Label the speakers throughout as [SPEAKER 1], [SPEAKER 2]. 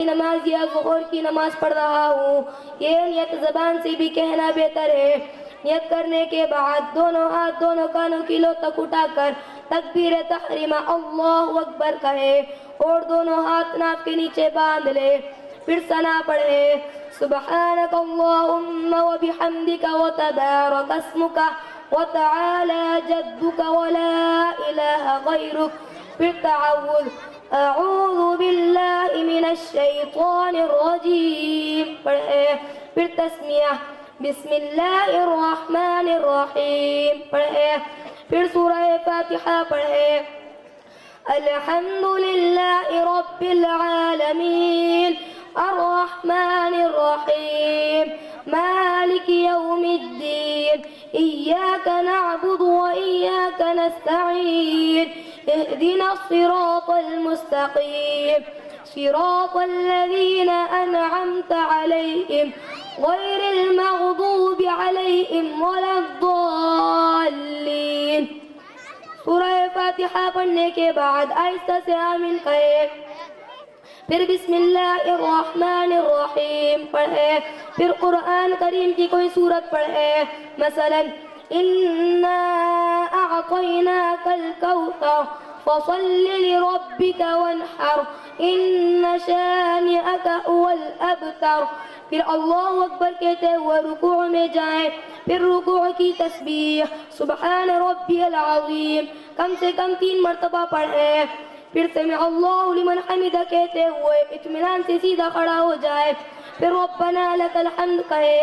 [SPEAKER 1] نماز یا ظہر کی نماز پڑھ رہا ہوں، یہ نیت زبان سے بھی کہنا بہتر ہے۔ نیت کرنے کے بعد دونوں ہاتھ دونوں کانوں کی لو تک اٹھا کر تکبیر تحریمہ اللہ اکبر کہے اور دونوں ہاتھ ناک کے نیچے باندھ لے، پھر ثنا پڑھے، سبحانک اللہم وبحمدک وتبارک اسمک وتعالی جدک ولا الہ غیرک، پھر تعوذ، اعوذ باللہ من الشیطان الرجیم پڑھے، پھر تسمیہ، بسم اللہ الرحمن الرحیم پڑھے، پھر سورہ فاتحہ پڑھے، الحمدللہ رب العالمین الرحمن الرحیم مالک یوم الدین ایاک نعبد و ایاک نستعین اهدنا الصراط المستقیم صراط الذین انعمت علیہم غیر المغضوب علیہم ولا الضالین۔ سورہ فاتحہ پڑھنے کے بعد آہستہ سے آمین کہے، پھر بسم اللہ الرحمن الرحیم پڑھے، پھر قرآن کریم کی کوئی سورت پڑھے، مثلا اِنَّا أَعْطَيْنَاكَ الْكَوْثَرَ فَصَلِّ لِرَبِّكَ وَانْحَرْ إِنَّ شَانِئَكَ هُوَ الْأَبْتَرُ، پھر اللہ اکبر کہتے ہوئے رکوع میں جائیں، پھر رکوع کی تسبیح سبحان ربی العظیم کم سے کم 3 مرتبہ پڑھیں، پھر سمع اللہ لمن حمدہ کہتے ہوئے اطمینان سے سیدھا کھڑا ہو جائے، پھر ربنا لک الحمد کہے،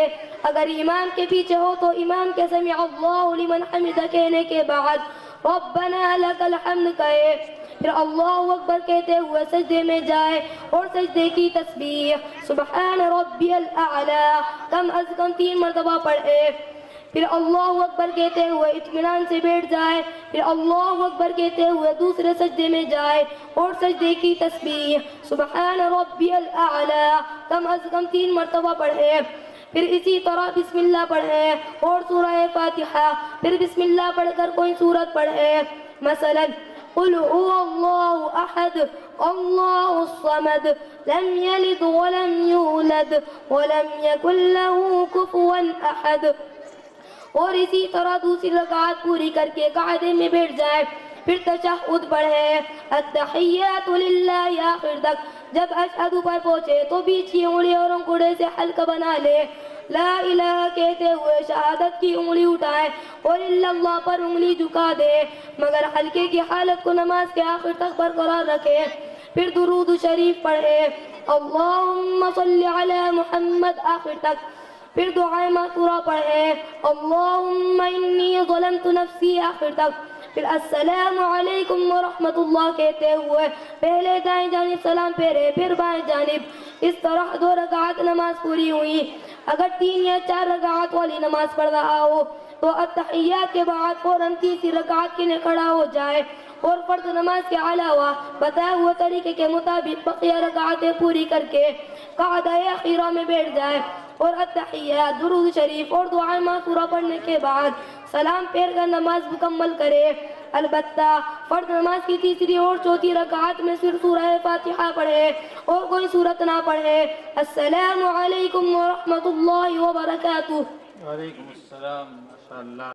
[SPEAKER 1] اگر امام کے پیچھے ہو تو امام کے سمع اللہ لمن حمدہ کہنے کے بعد ربنا لک الحمد کہے، پھر اللہ اکبر کہتے ہوئے سجدے میں جائے اور سجدے کی تسبیح سبحان ربی الاعلی کم از کم 3 مرتبہ پڑھے، پھر اللہ اکبر کہتے ہوئے اطمینان سے بیٹھ جائے، پھر اللہ اکبر کہتے ہوئے دوسرے سجدے میں جائے اور سجدے کی تسبیح سبحان ربی الاعلی کم از کم 3 مرتبہ پڑھے، پھر اسی طرح بسم اللہ پڑھے اور سورہ فاتحہ، پھر بسم اللہ پڑھ کر کوئی سورت پڑھے، مثلا قل هو اللہ احد اللہ الصمد لم یلد ولم یولد ولم یکن له کفوا احد، اور اسی طرح دوسری رکعت پوری کر کے قعدے میں بیٹھ جائے، پھر تشہد پڑھے، التحیات للہ آخر تک، جب اشہد پر پہنچے تو بیچ کی انگلی اور انگوٹھے سے حلقہ بنا لے، لا الہ کہتے ہوئے شہادت کی انگلی اٹھائے اور الا اللہ پر انگلی جھکا دے، مگر حلقے کی حالت کو نماز کے آخر تک برقرار رکھے، پھر درود شریف پڑھے، اللہم صلی علی محمد آخر تک، پھر دعائے مغفورہ پڑھے، اللہم انی ظلمت نفسی آخر تک، پھر السلام علیکم ورحمت اللہ کہتے ہوئے پہلے دائیں جانب سلام پھیرے پھر بائیں جانب، اس طرح 2 رکعت نماز پوری ہوئی۔ اگر 3 یا 4 رکعت والی نماز پڑھ رہا ہو تو التحیات کے بعد فوراً تیسری رکعت کے لیے کھڑا ہو جائے اور فرض نماز کے علاوہ بتائے ہوئے طریقے کے مطابق بقیہ رکعتیں پوری کر کے قعدہ اخیرہ میں بیٹھ جائے اور التحیات، درود شریف اور دعائے مغفورہ پڑھنے کے بعد سلام پھیر کر نماز مکمل کرے۔ البتہ فرض نماز کی تیسری اور چوتھی رکعت میں صرف سورہ فاتحہ پڑھے اور کوئی سورت نہ پڑھے۔ السلام علیکم ورحمۃ اللہ وبرکاتہ۔
[SPEAKER 2] وعلیکم السلام، ماشاءاللہ۔